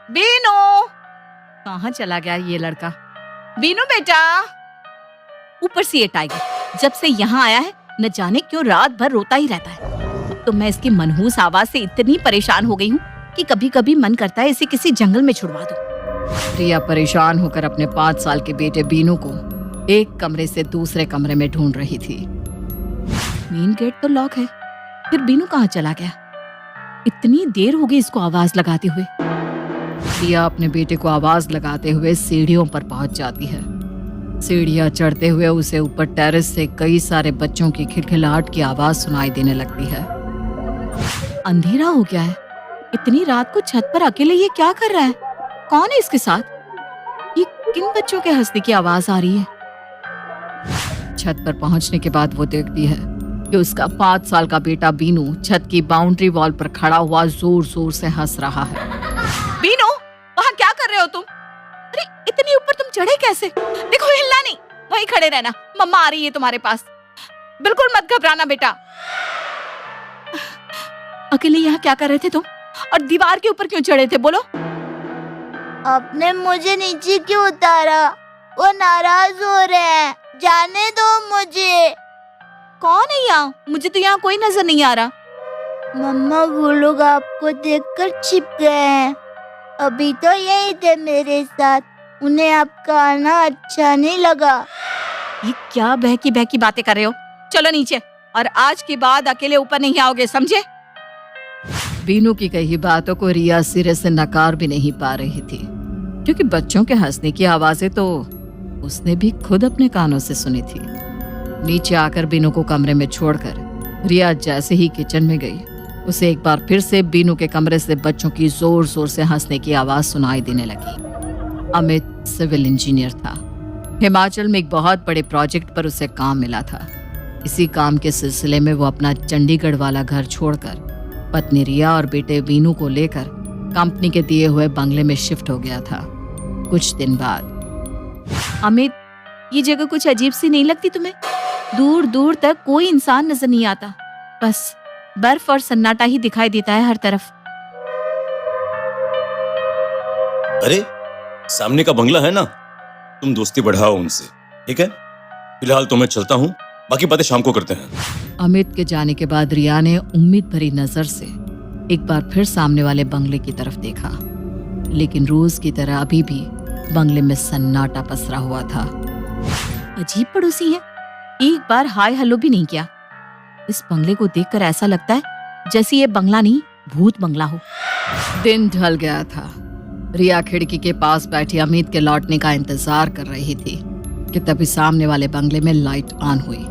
बीनू, कहाँ चला गया ये लड़का? बीनू बेटा। ऊपर से ये टाइगर जब से यहाँ आया है न जाने क्यों रात भर रोता ही रहता है। अब तो मैं इसकी मनहूस आवाज से इतनी परेशान हो गई हूँ कि कभी कभी मन करता है इसे किसी जंगल में छुड़वा दूं। रिया परेशान होकर अपने 5 साल के बेटे बीनू को एक कमरे से दूसरे कमरे में ढूंढ रही थी। मेन गेट तो लॉक है, फिर बीनू कहाँ चला गया? इतनी देर हो गई इसको आवाज लगाते हुए। रिया अपने बेटे को आवाज लगाते हुए सीढ़ियों पर पहुंच जाती है। सीढ़ियां चढ़ते हुए उसे ऊपर टेरेस से कई सारे बच्चों की खिलखिलाहट की आवाज सुनाई देने लगती है। अंधेरा हो गया है, इतनी रात को छत पर अकेले ये क्या कर रहा है? कौन है इसके साथ? ये किन बच्चों के हंसने की आवाज आ रही है? छत पर पहुंचने के बाद वो देखती है कि उसका 5 साल का बेटा बीनू छत की बाउंड्री वॉल पर खड़ा हुआ जोर जोर से हंस रहा है। बीनू, वहाँ क्या कर रहे हो तुम? अरे इतनी ऊपर तुम चढ़े कैसे? देखो हिलना नहीं, वहीं खड़े रहना, मम्मा आ रही है तुम्हारे पास। बिल्कुल मत घबराना बेटा। अकेले यहाँ क्या कर रहे थे तुम? और दीवार के ऊपर क्यों चढ़े थे बोलो? आपने मुझे नीचे क्यों उतारा? वो नाराज हो रहे हैं, जाने दो मुझे। कौन है यहाँ? मुझे तो यहाँ कोई नजर नहीं आ रहा। मम्मा वो लोग आपको देखकर छिप गए हैं। अभी तो यही थे मेरे साथ, उन्हें आपका आना अच्छा नहीं लगा। ये क्या बहकी बहकी बातें कर रहे हो? चलो नीचे, और आज के बाद अकेले ऊपर नहीं आओगे, समझे? बीनू की कही बातों को रिया सिरे से नकार भी नहीं पा रही थी, क्योंकि बच्चों के हंसने की आवाजें तो उसने भी खुद अपने कानों से सुनी थी। नीचे आकर बीनू को कमरे में छोड़कर रिया जैसे ही किचन में गई, उसे एक बार फिर से बीनू के कमरे से बच्चों की जोर जोर से हंसने की आवाज सुनाई देने लगी। अमित सिविल इंजीनियर था। हिमाचल में एक बहुत बड़े प्रोजेक्ट पर उसे काम मिला था। इसी काम के सिलसिले में वो अपना चंडीगढ़ वाला घर छोड़कर पत्नी रिया और बेटे बीनू को लेकर कंपनी के दिए हुए बंगले में शिफ्ट हो गया था। कुछ दिन बाद, अमित, ये जगह कुछ अजीब सी नहीं लगती तुम्हें? दूर दूर तक कोई इंसान नजर नहीं आता, बस बर्फ और सन्नाटा ही दिखाई देता है हर तरफ। अरे सामने का बंगला है ना, तुम दोस्ती बढ़ाओ उनसे, ठीक है? फिलहाल तो मैं चलता हूँ, बाकी बातें शाम को करते हैं। अमित के जाने के बाद रिया ने उम्मीद भरी नजर से एक बार फिर सामने वाले बंगले की तरफ देखा, लेकिन रोज की तरह अभी भी बंगले में सन्नाटा पसरा हुआ था। अजीब पड़ोसी है, एक बार हाय हेलो भी नहीं किया। इस बंगले को देखकर ऐसा लगता है जैसे ये बंगला नहीं, भूत बंगला हो। दिन ढल गया था। रिया खिड़की के पास बैठी अमित के लौटने का इंतजार कर रही थी कि तभी सामने वाले बंगले में लाइट ऑन हुई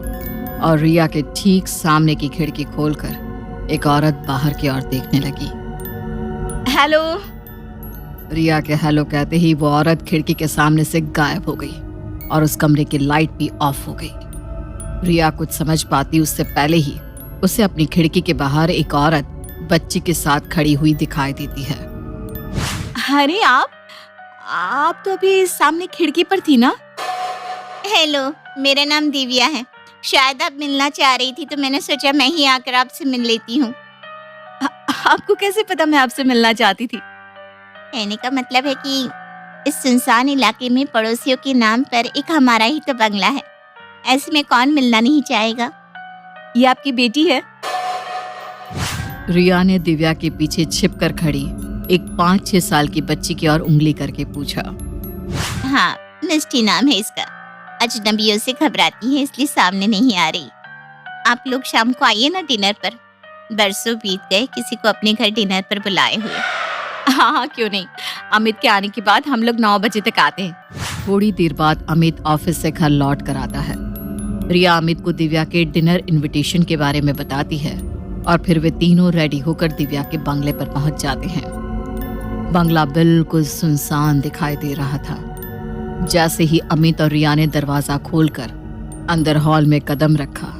और रिया के ठीक सामने की खिड़की खोलकर एक औरत बाहर की ओर देखने लगी। हेलो। रिया के हेलो कहते ही वो औरत खिड़की के सामने से गायब हो गई और उस कमरे की लाइट भी ऑफ हो गई। रिया कुछ समझ पाती उससे पहले ही उसे अपनी खिड़की के बाहर एक औरत बच्ची के साथ खड़ी हुई दिखाई देती है। अरे आप तो अभी सामने खिड़की पर थी ना? हेलो, मेरा नाम दिव्या है। शायद आप मिलना चाह रही थी तो मैंने सोचा मैं ही आकर आपसे मिल लेती हूँ। आपको कैसे पता मैं आपसे मिलना चाहती थी? कहने का मतलब है कि इस सुनसान इलाके में पड़ोसियों के नाम पर एक हमारा ही तो बंगला है, ऐसे में कौन मिलना नहीं चाहेगा। ये आपकी बेटी है? रिया ने दिव्या के पीछे छिपकर खड़ी एक 5-6 साल की बच्ची की ओर उंगली करके पूछा। हाँ, मिष्टी नाम है इसका। अजनबियों से घबराती है इसलिए सामने नहीं आ रही। आप लोग शाम को आइए ना डिनर पर। बरसों बीत गए किसी को अपने घर डिनर पर बुलाए हुए। हाँ, क्यों नहीं। अमित के आने के बाद हम लोग 9 बजे तक आते हैं। थोड़ी देर बाद अमित ऑफिस से घर लौट कर आता है। रिया अमित को दिव्या के डिनर इनविटेशन के बारे में बताती है और फिर वे तीनों रेडी होकर दिव्या के बंगले पर पहुंच जाते हैं। बंगला बिल्कुल सुनसान दिखाई दे रहा था। जैसे ही अमित और रिया ने दरवाजा खोलकर अंदर हॉल में कदम रखा,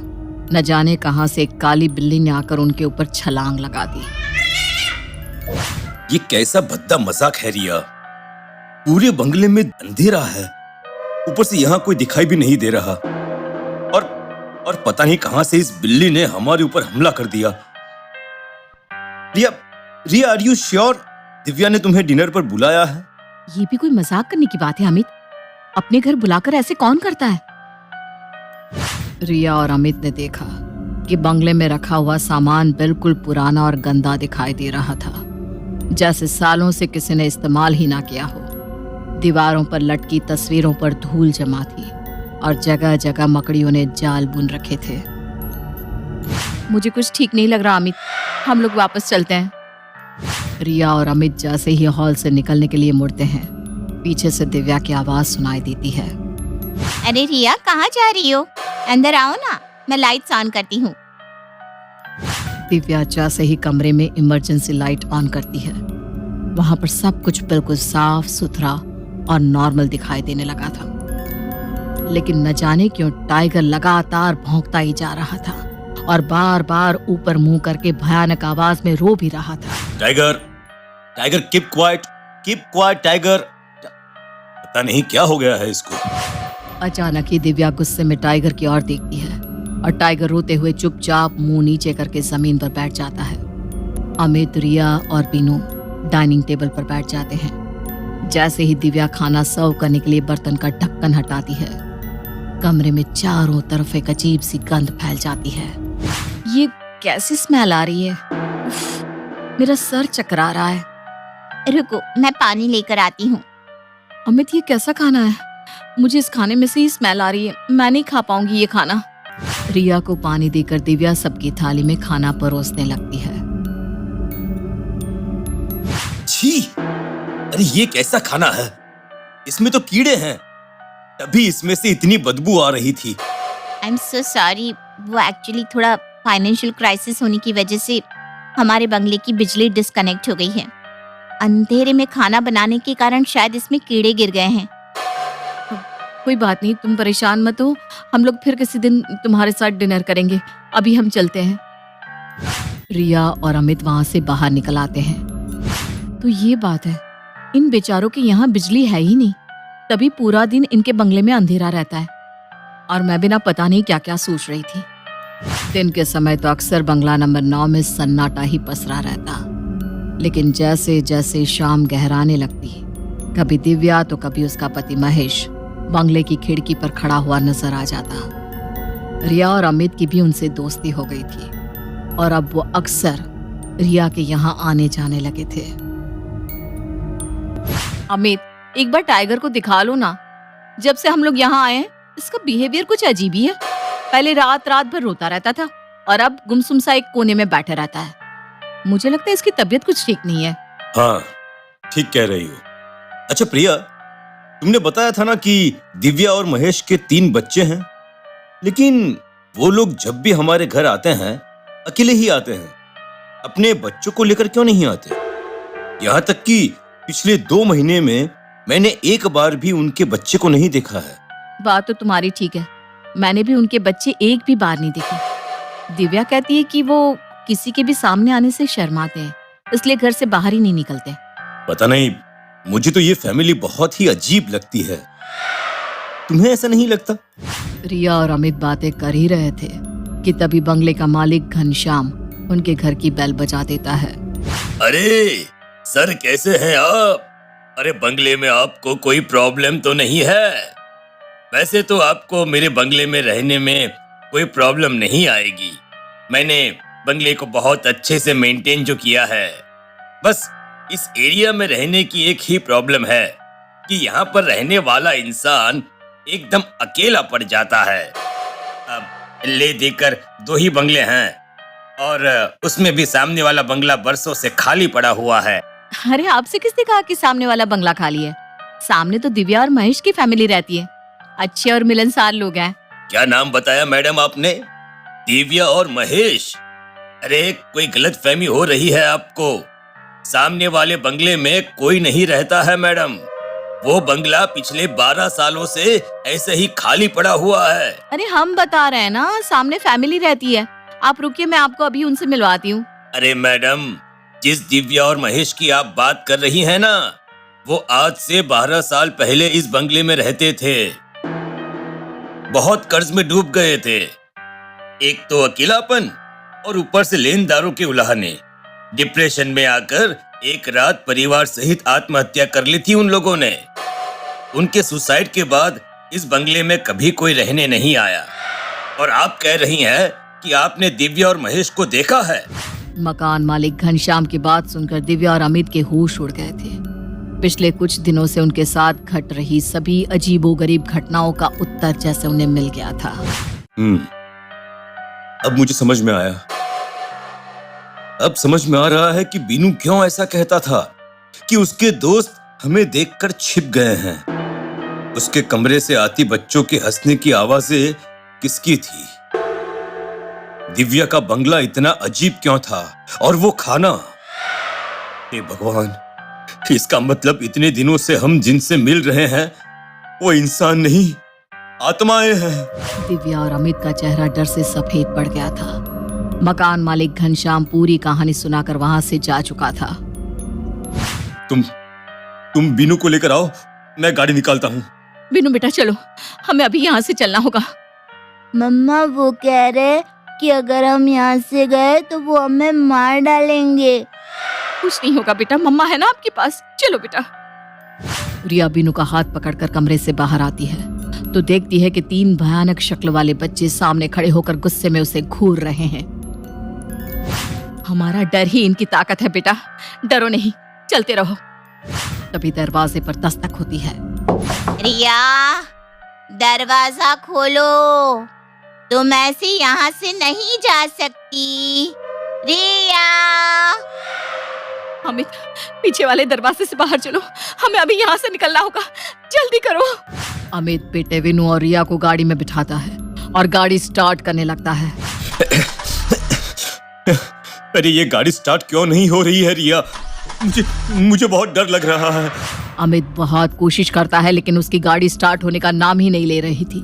न जाने कहां से एक काली बिल्ली ने आकर उनके ऊपर छलांग लगा दी। ये कैसा भद्दा मजाक है रिया? पूरे बंगले में अंधेरा है, ऊपर से यहाँ कोई दिखाई भी नहीं दे रहा, और पता नहीं कहां से इस बिल्ली ने हमारे ऊपर हमला कर दिया। रिया, आर यू श्योर दिव्या ने तुम्हें डिनर पर बुलाया है? ये भी कोई मजाक करने की बात है अमित? अपने घर बुलाकर ऐसे कौन करता है? रिया और अमित ने देखा कि बंगले में रखा हुआ सामान बिल्कुल पुराना और गंदा दिखाई दे रहा था, जैसे सालों से किसी ने इस्तेमाल ही ना किया हो। दीवारों पर लटकी तस्वीरों पर धूल जमा थी और जगह जगह मकड़ियों ने जाल बुन रखे थे। मुझे कुछ ठीक नहीं लग रहा अमित, हम लोग वापस चलते हैं। रिया और अमित जैसे ही हॉल से निकलने के लिए मुड़ते हैं, पीछे से दिव्या की आवाज सुनाई देती है। अरे रिया, कहाँ जा रही हो? अंदर आओ ना, मैं लाइट्स ऑन करती हूँ। दिव्या जैसे ही कमरे में इमरजेंसी लाइट ऑन करती है, वहां पर सब कुछ बिल्कुल साफ सुथरा और नॉर्मल दिखाई देने लगा था। लेकिन न जाने क्यों टाइगर लगातार भौंकता ही जा रहा था और बार बार ऊपर मुंह करके भयानक आवाज में रो भी रहा था। Tiger, tiger keep quiet tiger. पता नहीं क्या हो गया है इसको। अचानक ही दिव्या गुस्से में टाइगर की ओर देखती है और टाइगर रोते हुए चुपचाप मुंह नीचे करके जमीन पर बैठ जाता है। अमित, रिया और बीनू डाइनिंग टेबल पर बैठ जाते हैं। जैसे ही दिव्या खाना सर्व करने के लिए बर्तन का ढक्कन हटाती है, कमरे में चारों तरफ एक अजीब सी गंध फैल जाती है। ये कैसी स्मेल आ रही है? उफ, मेरा सर चकरा रहा है। रुको, मैं पानी लेकर आती हूँ। अमित, ये कैसा खाना है? मुझे इस खाने में से ही स्मेल आ रही है, मैं नहीं खा पाऊंगी ये खाना। रिया को पानी देकर दिव्या सबकी थाली में खाना परोसने लगती है। छी, अरे ये कैसा खाना है? इसमें तो कीड़े हैं, तभी इसमें से इतनी बदबू आ रही थी। आई एम सो सॉरी, वो एक्चुअली थोड़ा फाइनेंशियल क्राइसिस होने की वजह से हमारे बंगले की बिजली डिस्कनेक्ट हो गई है। अंधेरे में खाना बनाने के कारण शायद इसमें कीड़े गिर गए हैं। कोई बात नहीं, तुम परेशान मत हो, हम लोग फिर किसी दिन तुम्हारे साथ डिनर करेंगे। अभी हम चलते हैं। रिया और अमित वहां से बाहर निकल आते हैं। तो ये बात है, इन बेचारों के यहाँ बिजली है ही नहीं, तभी पूरा दिन इनके बंगले में अंधेरा रहता है। और मैं भी ना पता नहीं क्या क्या सोच रही थी। दिन के समय तो अक्सर बंगला नंबर 9 में सन्नाटा ही पसरा रहता, लेकिन जैसे जैसे शाम गहराने लगती, कभी दिव्या तो कभी उसका पति महेश बंगले की खिड़की पर खड़ा हुआ नजर आ जाता। रिया और अमित की भी उनसे दोस्ती हो गई थी और अब वो अक्सर रिया के यहाँ आने जाने लगे थे। अमित, एक बार टाइगर को दिखा लो ना। जब से हम लोग यहाँ आए हैं, इसका बिहेवियर कुछ अजीब ही है। पहले रात रात भर रोता रहता था और अब गुमसुम सा एक कोने में बैठा रहता है। मुझे लगता है इसकी तबीयत कुछ ठीक नहीं है। हाँ, ठीक कह रही हो। अच्छा प्रिया, तुमने बताया था ना कि दिव्या और महेश के 3 बच्चे हैं, लेकिन वो लोग जब भी हमारे घर आते हैं अकेले ही आते हैं, अपने बच्चों को लेकर क्यों नहीं आते? यहाँ तक कि पिछले 2 महीने में मैंने एक बार भी उनके बच्चे को नहीं देखा है। बात तो तुम्हारी ठीक है, मैंने भी उनके बच्चे एक भी बार नहीं देखे। दिव्या कहती है कि वो किसी के भी सामने आने से शर्माते हैं, इसलिए घर से बाहर ही नहीं निकलते। पता नहीं, मुझे तो ये फैमिली बहुत ही अजीब लगती है। तुम्हें ऐसा नहीं लगता? रिया और अमित बातें कर ही रहे थे कि तभी बंगले का मालिक घनश्याम उनके घर की बेल बजा देता है। अरे सर, कैसे हैं आप? अरे बंगले में आपको कोई प्रॉब्लम तो नहीं है? वैसे तो आपको मेरे बंगले में रहने में कोई प्रॉब्लम नहीं आएगी। मैंने बंगले को बहुत अच्छे से मेंटेन जो किया है। बस इस एरिया में रहने की एक ही प्रॉब्लम है कि यहाँ पर रहने वाला इंसान एकदम अकेला पड़ जाता है। अब ले देकर 2 ही बंगले हैं और उसमें भी सामने वाला बंगला बरसों से खाली पड़ा हुआ है। अरे आपसे किसने कहा कि सामने वाला बंगला खाली है? सामने तो दिव्या और महेश की फैमिली रहती है, अच्छे और मिलनसार लोग हैं। क्या नाम बताया मैडम आपने? दिव्या और महेश? अरे कोई गलतफहमी हो रही है आपको। सामने वाले बंगले में कोई नहीं रहता है मैडम। वो बंगला पिछले 12 सालों से ऐसे ही खाली पड़ा हुआ है। अरे हम बता रहे हैं ना, सामने फैमिली रहती है। आप रुकिए, मैं आपको अभी उनसे मिलवाती हूँ। अरे मैडम, जिस दिव्या और महेश की आप बात कर रही हैं ना, वो आज से 12 साल पहले इस बंगले में रहते थे। बहुत कर्ज में डूब गए थे। एक तो अकेलापन और ऊपर से लेनदारों के उलाहने। डिप्रेशन में आकर एक रात परिवार सहित आत्महत्या कर ली थी उन लोगों ने। उनके सुसाइड के बाद इस बंगले में कभी कोई रहने नहीं आया। और आप कह रही हैं कि आपने दिव्या और महेश को देखा है। मकान मालिक घनश्याम की बात सुनकर दिव्या और अमित के होश उड़ गए थे। पिछले कुछ दिनों से उनके साथ घट रही सभी अजीबोगरीब घटनाओं का उत्तर जैसे उन्हें मिल गया था। अब मुझे समझ में आया। अब समझ में आ रहा है कि बीनू क्यों ऐसा कहता था कि उसके दोस्त हमें देखकर छिप गए हैं। उसके कमरे से आती बच्चों के हंसने की आवाजें किसकी थी? दिव्या का बंगला इतना अजीब क्यों था? और वो खाना, हे भगवान, इसका मतलब इतने दिनों से हम जिनसे मिल रहे हैं वो इंसान नहीं, आत्माएं हैं। दिव्या और अमित का चेहरा डर से सफेद पड़ गया था। मकान मालिक घनश्याम पूरी कहानी सुनाकर वहां से जा चुका था। तुम बीनू को लेकर आओ, मैं गाड़ी निकालता हूँ। बीनू बेटा चलो, हमें अभी यहाँ से चलना होगा। मम्मा वो कह रहे कि अगर हम यहाँ से गए तो वो हमें मार डालेंगे। कुछ नहीं होगा बेटा, मम्मा है ना आपके पास, चलो बेटा। रिया बीनू का हाथ पकड़कर कमरे से बाहर आती है तो देखती है कि 3 भयानक शक्ल वाले बच्चे सामने खड़े होकर गुस्से में उसे घूर रहे हैं। हमारा डर ही इनकी ताकत है बेटा, डरो नहीं, चलते रहो। तभी दरवाजे पर दस्तक होती है। रिया, दरवाजा खोलो, तुम ऐसे यहाँ से नहीं जा सकती। रिया, अमित, पीछे वाले दरवाजे से बाहर चलो, हमें अभी यहाँ से निकलना होगा, जल्दी करो। अमित बेटे विनू और रिया को गाड़ी में बिठाता है और गाड़ी स्टार्ट करने लगता है। अरे ये गाड़ी स्टार्ट क्यों नहीं हो रही है रिया? मुझे बहुत डर लग रहा है। अमित बहुत कोशिश करता है लेकिन उसकी गाड़ी स्टार्ट होने का नाम ही नहीं ले रही थी।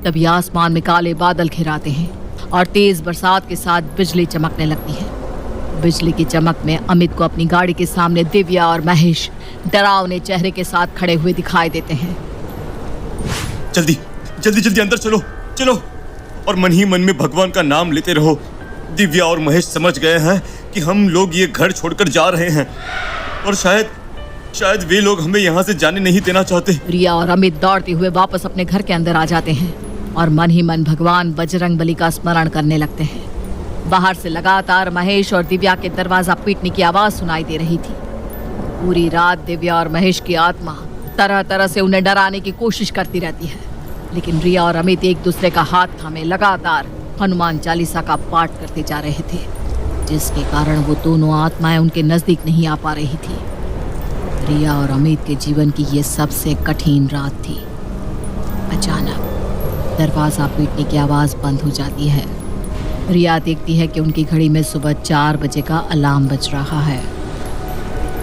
तभी आसमान में काले बादल घिराते हैं और तेज बरसात के साथ बिजली चमकने लगती है। बिजली की चमक में अमित को अपनी गाड़ी के सामने दिव्या और महेश डरावने चेहरे के साथ खड़े हुए दिखाई देते हैं। जल्दी जल्दी जल्दी अंदर चलो चलो, और मन ही मन में भगवान का नाम लेते रहो। दिव्या और महेश समझ गए हैं कि हम लोग ये घर छोड़कर जा रहे हैं और शायद वे लोग हमें यहाँ से जाने नहीं देना चाहते। रिया और अमित दौड़ते हुए वापस अपने घर के अंदर आ जाते हैं और मन ही मन भगवान बजरंगबली का स्मरण करने लगते हैं। बाहर से लगातार महेश और दिव्या के दरवाजा पीटने की आवाज सुनाई दे रही थी। पूरी रात दिव्या और महेश की आत्मा तरह तरह से उन्हें डराने की कोशिश करती रहती है, लेकिन रिया और अमित एक दूसरे का हाथ थामे लगातार हनुमान चालीसा का पाठ करते जा रहे थे, जिसके कारण वो दोनों आत्माएं उनके नजदीक नहीं आ पा रही थी। रिया और अमित के जीवन की ये सबसे कठिन रात थी। अचानक दरवाजा पीटने की आवाज बंद हो जाती है। रिया देखती है कि उनकी घड़ी में सुबह 4 बजे का अलार्म बज रहा है।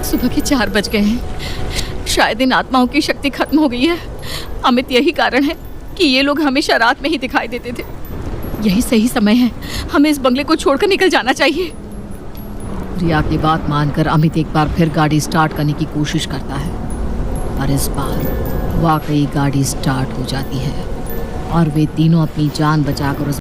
सुबह के 4 बज गए हैं, शायद इन आत्माओं की शक्ति खत्म हो गई है। अमित, यही कारण है कि ये लोग हमेशा रात में ही दिखाई देते थे। यही सही समय है, हमें इस बंगले को छोड़कर निकल जाना चाहिए। रिया की बात मानकर अमित एक बार फिर गाड़ी स्टार्ट करने की कोशिश करता है और इस बार वाकई गाड़ी स्टार्ट हो जाती है और वे तीनों अपनी जान बचाकर उस